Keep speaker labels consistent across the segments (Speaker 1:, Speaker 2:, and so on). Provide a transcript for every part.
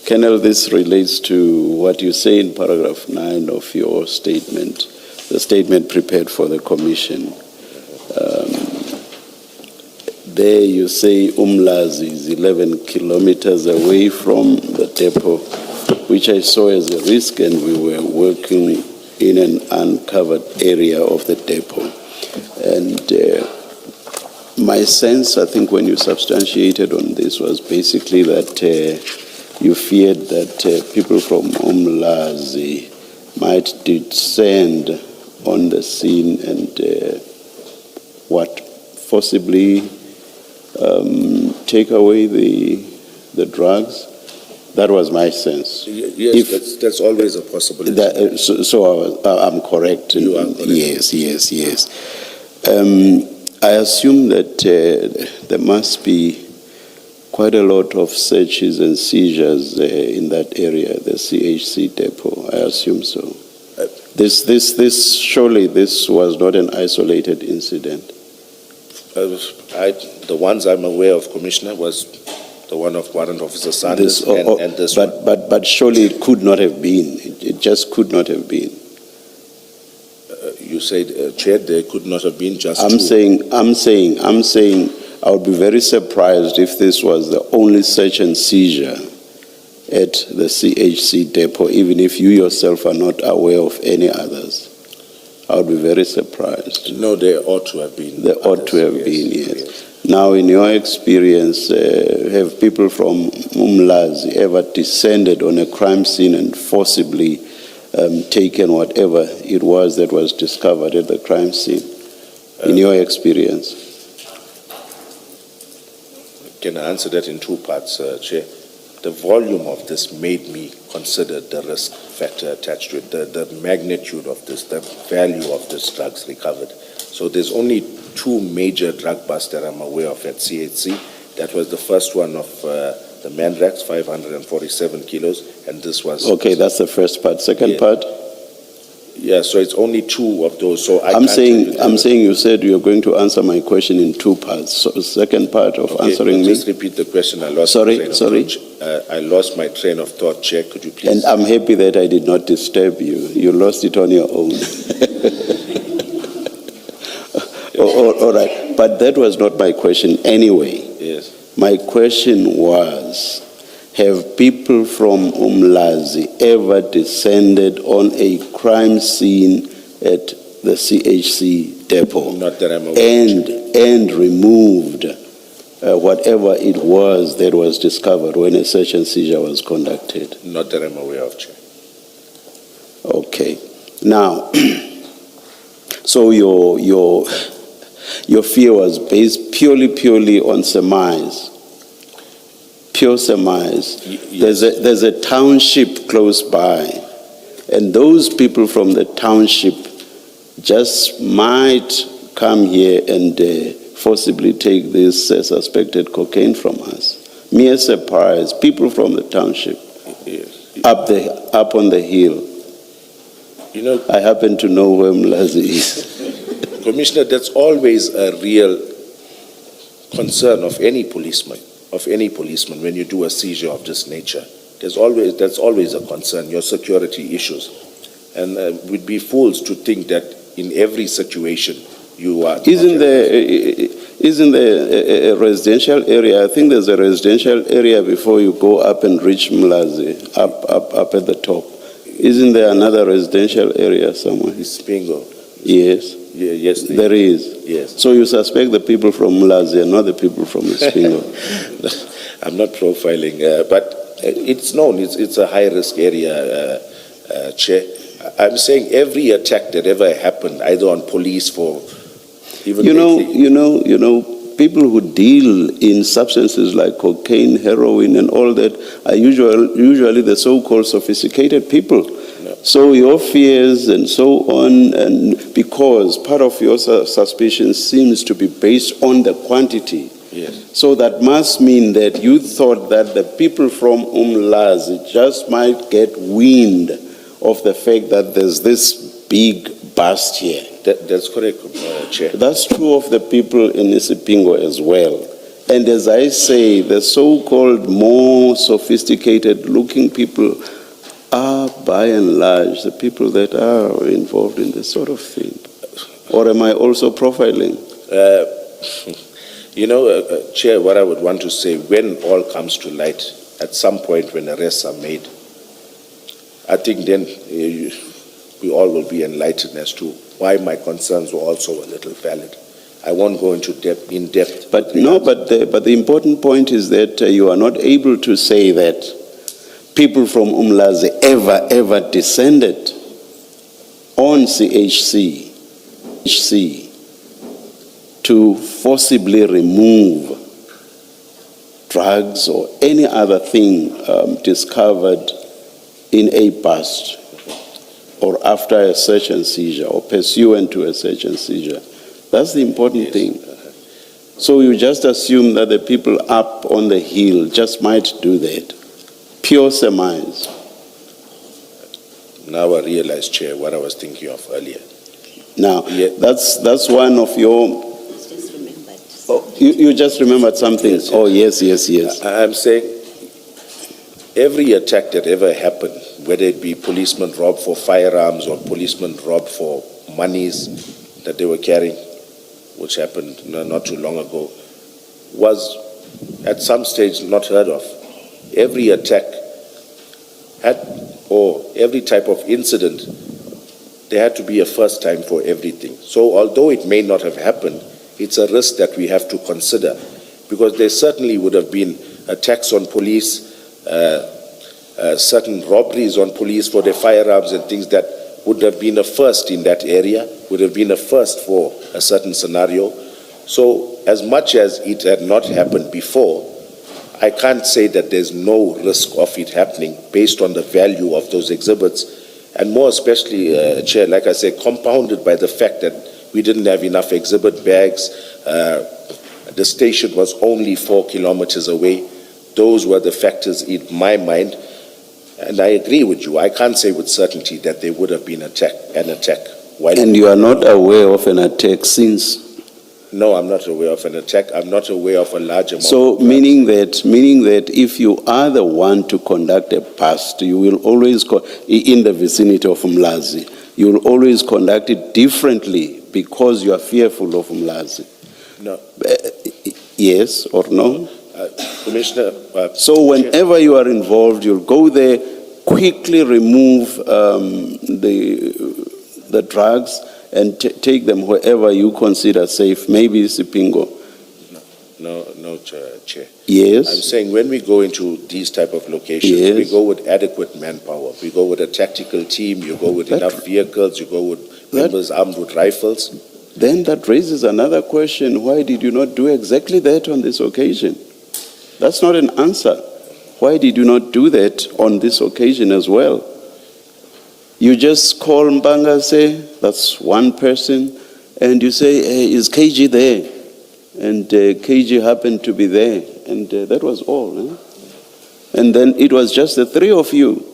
Speaker 1: Colonel, this relates to what you say in paragraph 9 of your statement, the statement prepared for the commission. There you say Umlazi is 11 kilometers away from the depot, which I saw as a risk, and we were working in an uncovered area of the depot. And my sense, I think, when you substantiated on this was basically that you feared that people from Umlazi might descend on the scene and forcibly take away the drugs. That was my sense.
Speaker 2: Yes, that's always a possibility.
Speaker 1: I'm correct.
Speaker 2: You are correct.
Speaker 1: Yes. I assume that there must be quite a lot of searches and seizures in that area, the CHC depot. I assume so. Surely this was not an isolated incident.
Speaker 2: The ones I'm aware of, Commissioner, was the one of Warrant Officer Sanders and this one.
Speaker 1: But surely it could not have been. It just could not have been.
Speaker 2: You said, Chair, there could not have been just
Speaker 1: I'm saying I would be very surprised if this was the only search and seizure at the CHC depot, even if you yourself are not aware of any others. I would be very surprised.
Speaker 2: No, there ought to have been.
Speaker 1: There ought to have been, yes. Now, in your experience, have people from Umlazi ever descended on a crime scene and forcibly taken whatever it was that was discovered at the crime scene, in your experience?
Speaker 2: Can I answer that in two parts, Chair? The volume of this made me consider the risk factor attached to it, the magnitude of this, the value of this drugs recovered. So there's only two major drug busts that I'm aware of at CHC. That was the first one of the Mandrax, 547 kilos, and this was...
Speaker 1: Okay, that's the first part. Second part?
Speaker 2: Yeah, so it's only two of those. So
Speaker 1: I'm saying you said you're going to answer my question in two parts. So the second part of answering me...
Speaker 2: Just repeat the question. I lost
Speaker 1: Sorry?
Speaker 2: I lost my train of thought, Chair. Could you please...
Speaker 1: And I'm happy that I did not disturb you. You lost it on your own. All right. But that was not my question anyway.
Speaker 2: Yes.
Speaker 1: My question was, have people from Umlazi ever descended on a crime scene at the CHC depot?
Speaker 2: Not that I'm aware.
Speaker 1: And removed whatever it was that was discovered when a search and seizure was conducted?
Speaker 2: Not that I'm aware of, Chair.
Speaker 1: Okay. Now, so your fear was based purely on surmise. Pure surmise.
Speaker 2: Yes.
Speaker 1: There's a township close by, and those people from the township just might come here and forcibly take this suspected cocaine from us. Mere surprise. People from the township.
Speaker 2: Yes.
Speaker 1: Up on the hill.
Speaker 2: You know,
Speaker 1: I happen to know where Umlazi is.
Speaker 2: Commissioner, that's always a real concern of any policeman. When you do a seizure of this nature. That's always a concern, your security issues. And we'd be fools to think that in every situation you are... Isn't
Speaker 1: there a residential area? I think there's a residential area before you go up and reach Umlazi, up at the top. Isn't there another residential area somewhere?
Speaker 2: It's Bingo.
Speaker 1: Yes.
Speaker 2: Yeah, yes,
Speaker 1: there is.
Speaker 2: Yes.
Speaker 1: So you suspect the people from Umlazi and not the people from Spingo?
Speaker 2: I'm not profiling, but it's known. It's a high-risk area, Chair. I'm saying every attack that ever happened, either on police for even
Speaker 1: you know, people who deal in substances like cocaine, heroin, and all that are usually the so-called sophisticated people.
Speaker 2: No.
Speaker 1: So your fears and so on, and because part of your suspicion seems to be based on the quantity.
Speaker 2: Yes.
Speaker 1: So that must mean that you thought that the people from Umlazi just might get wind of the fact that there's this big bust here.
Speaker 2: That's correct, Chair.
Speaker 1: That's true of the people in Isipingo as well. And as I say, the so-called more sophisticated looking people are by and large the people that are involved in this sort of thing. Or am I also profiling?
Speaker 2: Chair, what I would want to say, when all comes to light, at some point when arrests are made, I think then we all will be enlightened as to why my concerns were also a little valid. I won't go into in depth.
Speaker 1: But no, but the important point is that you are not able to say that people from Umlazi ever descended on CHC to forcibly remove drugs or any other thing discovered in a past or after a search and seizure or pursuant to a search and seizure. That's the important thing. So you just assume that the people up on the hill just might do that. Pure surmise.
Speaker 2: Now I realize, Chair, what I was thinking of earlier.
Speaker 1: Now, that's one of your... Oh, you just remembered something. Yes, yes. Oh, yes.
Speaker 2: I'm saying every attack that ever happened, whether it be policemen robbed for firearms or policemen robbed for monies that they were carrying, which happened not too long ago, was at some stage not heard of. Every attack or every type of incident, there had to be a first time for everything. So although it may not have happened, it's a risk that we have to consider, because there certainly would have been attacks on police, certain robberies on police for their firearms and things that would have been a first in that area, would have been a first for a certain scenario. So as much as it had not happened before, I can't say that there's no risk of it happening based on the value of those exhibits, and more especially, Chair, like I say, compounded by the fact that we didn't have enough exhibit bags. The station was only 4 kilometers away. Those were the factors in my mind. And I agree with you. I can't say with certainty that there would have been an attack.
Speaker 1: And you are not aware of an attack since?
Speaker 2: No, I'm not aware of an attack. I'm not aware of a large amount.
Speaker 1: So meaning that if you are the one to conduct a bust, you will always, in the vicinity of Umlazi, you will always conduct it differently because you are fearful of Umlazi.
Speaker 2: No.
Speaker 1: Yes or no?
Speaker 2: Commissioner.
Speaker 1: So whenever you are involved, you'll go there, quickly remove the drugs and take them wherever you consider safe. Maybe Sipingo.
Speaker 2: No, Chair.
Speaker 1: Yes.
Speaker 2: I'm saying when we go into these type of locations,
Speaker 1: yes,
Speaker 2: we go with adequate manpower. We go with a tactical team. You go with enough vehicles. You go with members armed with rifles.
Speaker 1: Then that raises another question. Why did you not do exactly that on this occasion? That's not an answer. Why did you not do that on this occasion as well? You just call Mbanga, say, that's one person, and you say, hey, is KG there? And KG happened to be there, and that was all. And then it was just the three of you.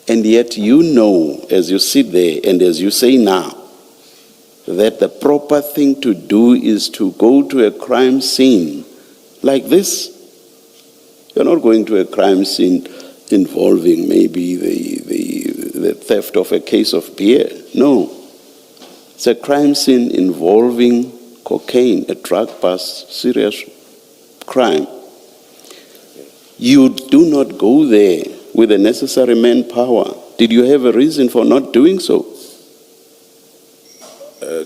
Speaker 1: And yet you know, as you sit there and as you say now, that the proper thing to do is to go to a crime scene like this. You're not going to a crime scene involving maybe the theft of a case of beer. No. It's a crime scene involving cocaine, a drug bust, serious crime. You do not go there with the necessary manpower. Did you have a reason for not doing so?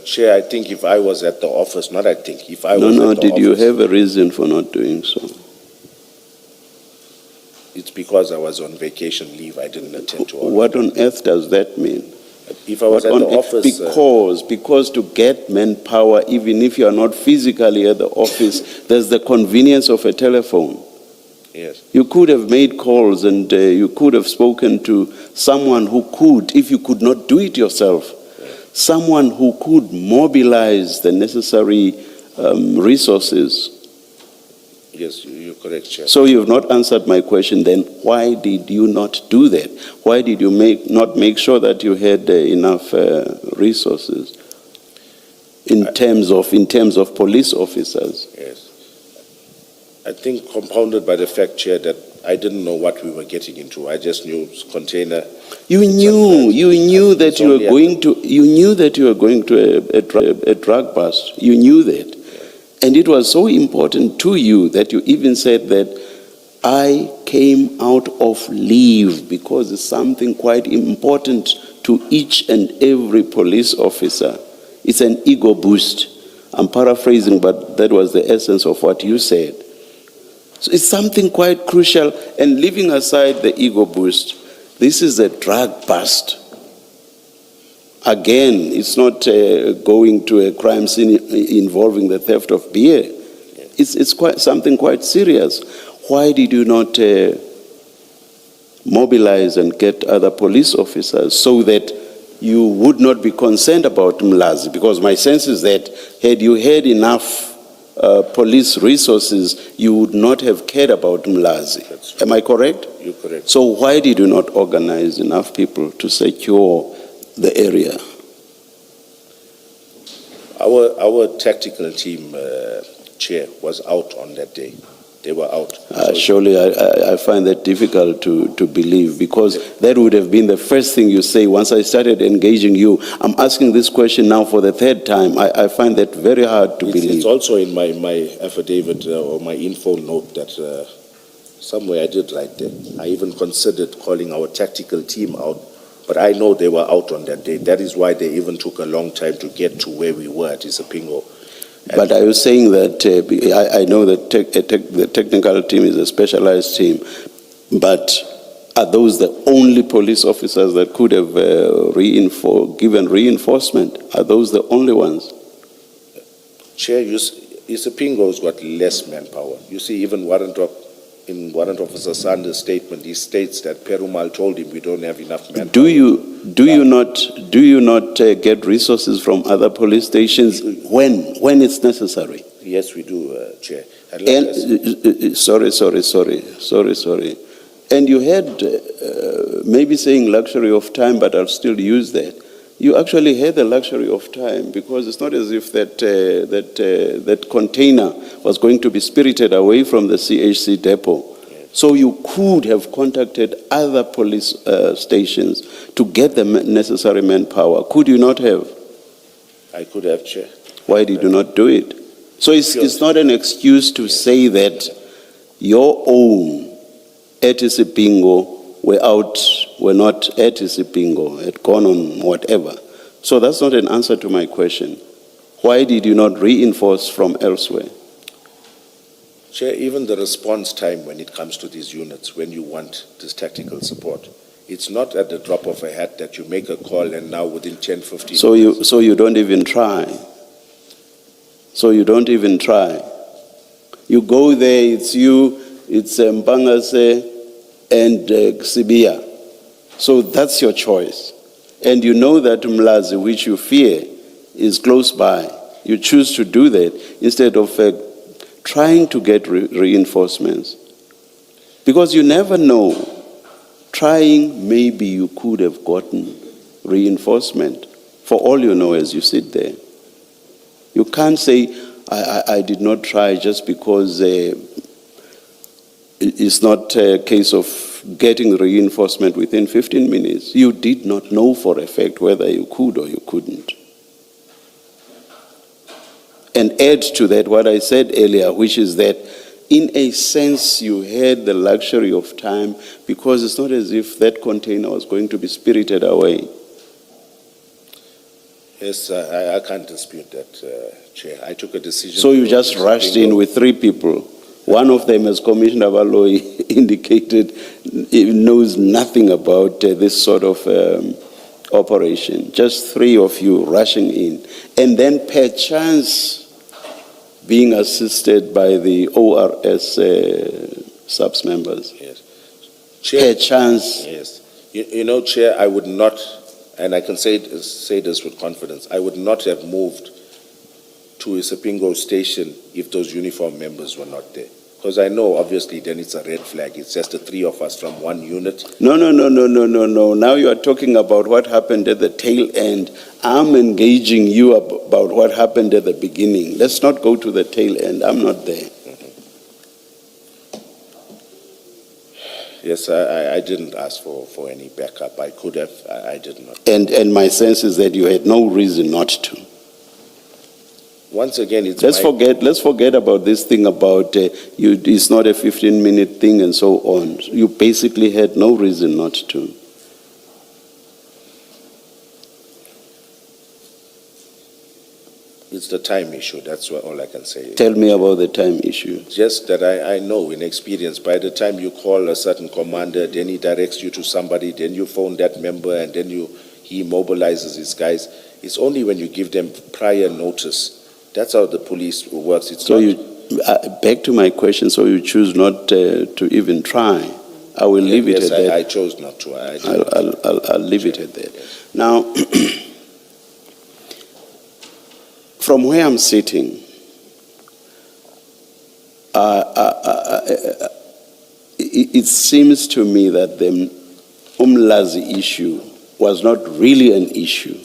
Speaker 2: Chair, I think if I was at the office, not I think, if I was at the office...
Speaker 1: No, did you have a reason for not doing so?
Speaker 2: It's because I was on vacation leave. I didn't attend to all.
Speaker 1: What on earth does that mean?
Speaker 2: If I was at the office...
Speaker 1: Because to get manpower, even if you are not physically at the office, there's the convenience of a telephone.
Speaker 2: Yes.
Speaker 1: You could have made calls and you could have spoken to someone who could, if you could not do it yourself, someone who could mobilize the necessary resources.
Speaker 2: Yes, you're correct, Chair.
Speaker 1: So you've not answered my question then. Why did you not do that? Why did you not make sure that you had enough resources in terms of police officers?
Speaker 2: Yes. I think compounded by the fact, Chair, that I didn't know what we were getting into. I just knew container.
Speaker 1: You knew that you were going to, a drug bust. You knew that. And it was so important to you that you even said that I came out of leave because it's something quite important to each and every police officer. It's an ego boost. I'm paraphrasing, but that was the essence of what you said. So it's something quite crucial. And leaving aside the ego boost, this is a drug bust. Again, it's not going to a crime scene involving the theft of beer. It's quite something quite serious. Why did you not mobilize and get other police officers so that you would not be concerned about Umlazi? Because my sense is that had you had enough police resources, you would not have cared about Umlazi. Am I correct?
Speaker 2: You're correct.
Speaker 1: So why did you not organize enough people to secure the area?
Speaker 2: Our tactical team, Chair, was out on that day. They were out.
Speaker 1: Surely I find that difficult to believe, because that would have been the first thing you say once I started engaging you. I'm asking this question now for the third time. I find that very hard to believe.
Speaker 2: It's also in my affidavit or my info note that somewhere I did write there. I even considered calling our tactical team out, but I know they were out on that day. That is why they even took a long time to get to where we were at Isipingo.
Speaker 1: But are you saying that, I know that the technical team is a specialized team, but are those the only police officers that could have given reinforcement? Are those the only ones?
Speaker 2: Chair, Isipingo's got less manpower. You see, even in Warrant Officer Sanders' statement, he states that Perumal told him we don't have enough manpower.
Speaker 1: Do you not get resources from other police stations when it's necessary?
Speaker 2: Yes, we do, Chair.
Speaker 1: Sorry. And you had maybe saying luxury of time, but I'll still use that. You actually had the luxury of time, because it's not as if that container was going to be spirited away from the CHC depot.
Speaker 2: Yes.
Speaker 1: So you could have contacted other police stations to get the necessary manpower. Could you not have?
Speaker 2: I could have, Chair.
Speaker 1: Why did you not do it? So it's not an excuse to say that your own at Isipingo were not at Isipingo, had gone on whatever. So that's not an answer to my question. Why did you not reinforce from elsewhere?
Speaker 2: Chair, even the response time when it comes to these units, when you want this tactical support, it's not at the drop of a hat that you make a call and now within 10, 15 minutes.
Speaker 1: So you don't even try. You go there, it's you, it's Mpangase and Sibia. So that's your choice. And you know that Umlazi, which you fear, is close by. You choose to do that instead of trying to get reinforcements. Because you never know. Trying, maybe you could have gotten reinforcement, for all you know, as you sit there. You can't say, I did not try just because it's not a case of getting reinforcement within 15 minutes. You did not know for a fact whether you could or you couldn't. And add to that what I said earlier, which is that in a sense you had the luxury of time, because it's not as if that container was going to be spirited away.
Speaker 2: Yes, I can't dispute that, Chair. I took a decision.
Speaker 1: So you just rushed in with 3 people. One of them, as Commissioner Valoi indicated, knows nothing about this sort of operation. Just 3 of you rushing in. And then perchance being assisted by the ORS subs members.
Speaker 2: Yes. Chair,
Speaker 1: perchance.
Speaker 2: Yes. You know, Chair, I would not, and I can say this with confidence, I would not have moved to Isipingo station if those uniform members were not there. Because I know, obviously, then it's a red flag. It's just the 3 of us from one unit.
Speaker 1: No. Now you are talking about what happened at the tail end. I'm engaging you about what happened at the beginning. Let's not go to the tail end. I'm not there.
Speaker 2: Yes, I didn't ask for any backup. I could have, I did not.
Speaker 1: And my sense is that you had no reason not to.
Speaker 2: Once again, it's
Speaker 1: Let's forget about this thing about it's not a 15-minute thing and so on. You basically had no reason not to.
Speaker 2: It's the time issue. That's all I can say.
Speaker 1: Tell me about the time issue.
Speaker 2: Just that I know in experience, by the time you call a certain commander, then he directs you to somebody, then you phone that member, and then he mobilizes his guys. It's only when you give them prior notice. That's how the police works. It's
Speaker 1: So
Speaker 2: not,
Speaker 1: you, back to my question, so you choose not to even try. I will leave it
Speaker 2: yes,
Speaker 1: at that.
Speaker 2: I chose not to.
Speaker 1: I'll leave it at that. Now, from where I'm sitting, it seems to me that the Umlazi issue was not really an issue,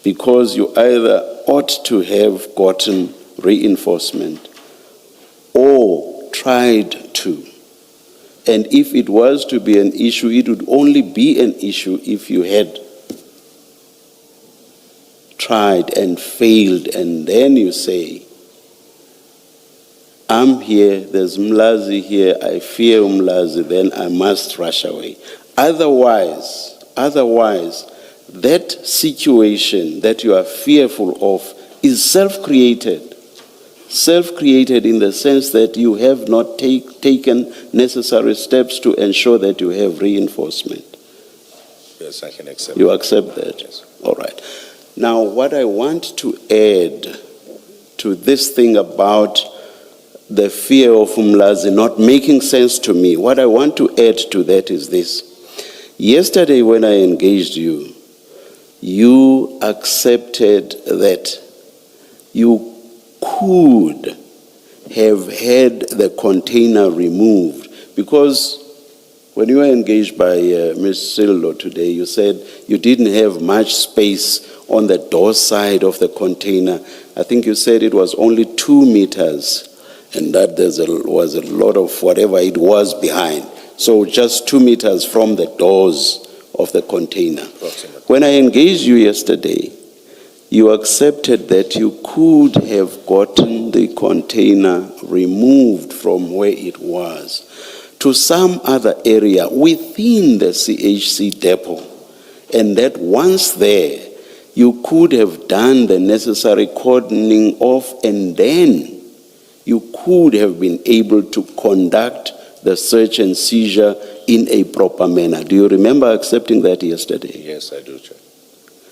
Speaker 1: because you either ought to have gotten reinforcement or tried to. And if it was to be an issue, it would only be an issue if you had tried and failed, and then you say, I'm here, there's Umlazi here, I fear Umlazi, then I must rush away. Otherwise, that situation that you are fearful of is self-created. Self-created in the sense that you have not taken necessary steps to ensure that you have reinforcement.
Speaker 2: yes, I can accept.
Speaker 1: You accept that?
Speaker 2: Yes.
Speaker 1: All right. Now, what I want to add to this thing about the fear of Umlazi not making sense to me, what I want to add to that is this. Yesterday when I engaged you, you accepted that you could have had the container removed, because when you were engaged by Ms. Sillo today, you said you didn't have much space on the door side of the container. I think you said it was only 2 meters, and that was a lot of whatever it was behind. So just 2 meters from the doors of the container.
Speaker 2: Approximately.
Speaker 1: When I engaged you yesterday, you accepted that you could have gotten the container removed from where it was to some other area within the CHC depot, and that once there, you could have done the necessary cordoning off, and then you could have been able to conduct the search and seizure in a proper manner. Do you remember accepting that yesterday?
Speaker 2: Yes, I do, Chair.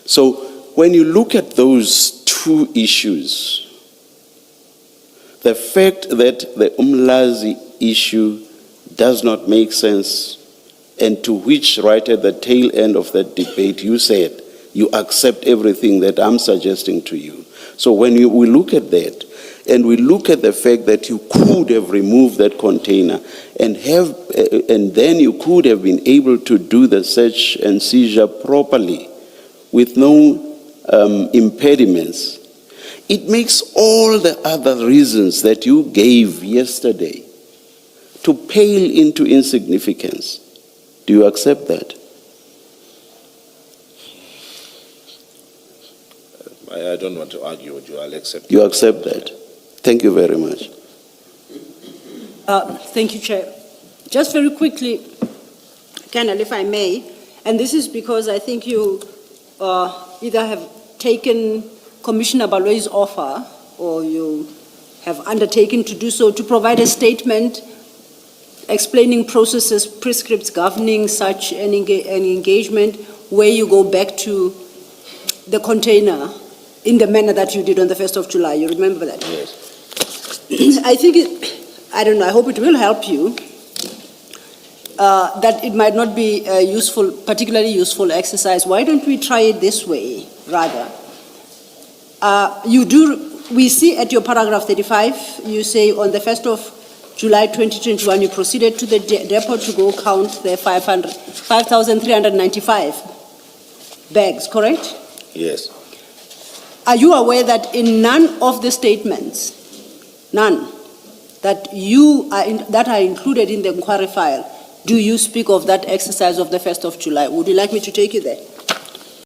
Speaker 1: So when you look at those two issues, the fact that the Umlazi issue does not make sense, and to which right at the tail end of that debate you said you accept everything that I'm suggesting to you. So when we look at that, and we look at the fact that you could have removed that container and then you could have been able to do the search and seizure properly with no impediments, it makes all the other reasons that you gave yesterday to pale into insignificance. Do you accept that?
Speaker 2: I don't want to argue with you. I'll accept.
Speaker 1: You accept that? Thank you very much.
Speaker 3: Thank you, Chair. Just very quickly, Colonel, if I may, and this is because I think you either have taken Commissioner Baloi's offer or you have undertaken to do so, to provide a statement explaining processes, prescripts governing such an engagement, where you go back to the container in the manner that you did on the 1st of July. You remember that?
Speaker 2: Yes.
Speaker 3: I think I don't know, I hope it will help you, that it might not be a particularly useful exercise. Why don't we try it this way, rather? We see at your paragraph 35, you say on the 1st of July 2021, you proceeded to the depot to go count the 5,395 bags, correct?
Speaker 2: Yes.
Speaker 3: Are you aware that in none of the statements, none, that are included in the inquiry file, do you speak of that exercise of the 1st of July? Would you like me to take you there?